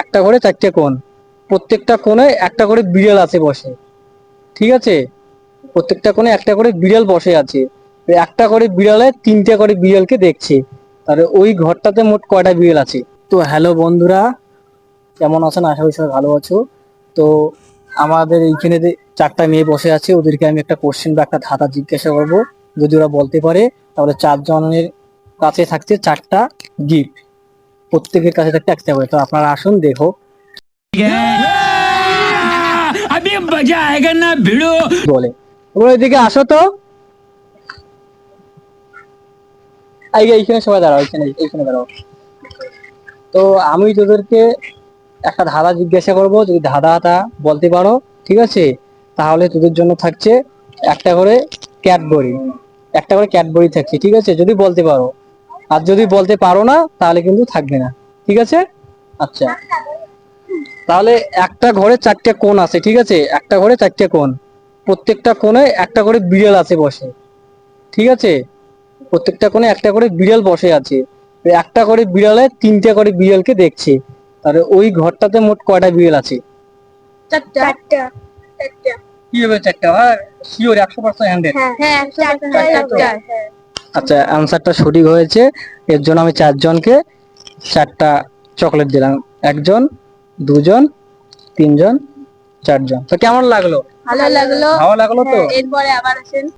একটা ঘরে চারটে কোণ, প্রত্যেকটা কোণে একটা করে বিড়াল আছে বসে, ঠিক আছে? প্রত্যেকটা কোণে একটা করে বিড়াল বসে আছে, একটা করে বিড়ালে তিনটে করে বিড়ালকে দেখছে, তাহলে ওই ঘরটাতে মোট কয়টা বিড়াল আছে? তো হ্যালো বন্ধুরা, কেমন আছেন? আশা করি সবাই ভালো আছো। তো আমাদের এইখানে যে চারটা মেয়ে বসে আছে, ওদেরকে আমি একটা কোশ্চেন বা একটা ধাঁধা জিজ্ঞাসা করবো। যদি ওরা বলতে পারে তাহলে চারজনের কাছে থাকছে চারটা গিফট, প্রত্যেকের কাছে থাকছে একটা করে। তো আপনারা আসুন, দেখো अभी मजा आएगा ना भिड़ो বলে। তোমরা এদিকে আসো তো, এইখানে সবাই দাঁড়াও, এইখানে এইখানে দাঁড়াও। তো আমি তোদেরকে একটা ধাঁধা জিজ্ঞাসা করব, যদি ধাঁধাটা বলতে পারো, ঠিক আছে, তাহলে তোদের জন্য থাকছে একটা করে ক্যাডবরি, একটা করে ক্যাডবরি থাকছে, ঠিক আছে, যদি বলতে পারো। আর যদি বলতে পারো না তাহলে কিন্তু থাকবে না, ঠিক আছে? আচ্ছা, তাহলে একটা ঘরে চারটে কোণ আছে, ঠিক আছে, একটা ঘরে চারটে কোণ, প্রত্যেকটা কোণে একটা করে বিড়াল আছে বসে, ঠিক আছে? প্রত্যেকটা কোণে একটা করে বিড়াল বসে আছে, একটা করে বিড়ালে তিনটে করে বিড়ালকে দেখছে, তাহলে ওই ঘরটাতে মোট কয়টা বিড়াল আছে? চারটা। চারটা। কি হবে চারটা? Sure 100% hundred? হ্যাঁ, চারটা। আচ্ছা, আনসারটা সঠিক হয়েছে। এর জন্য আমি চারজনকে চারটা চকলেট দিলাম, একজন, দুজন, তিনজন, চারজন। তো কেমন লাগলো? ভালো লাগলো। ভালো লাগলো তো? এরপরে আবার আসেন।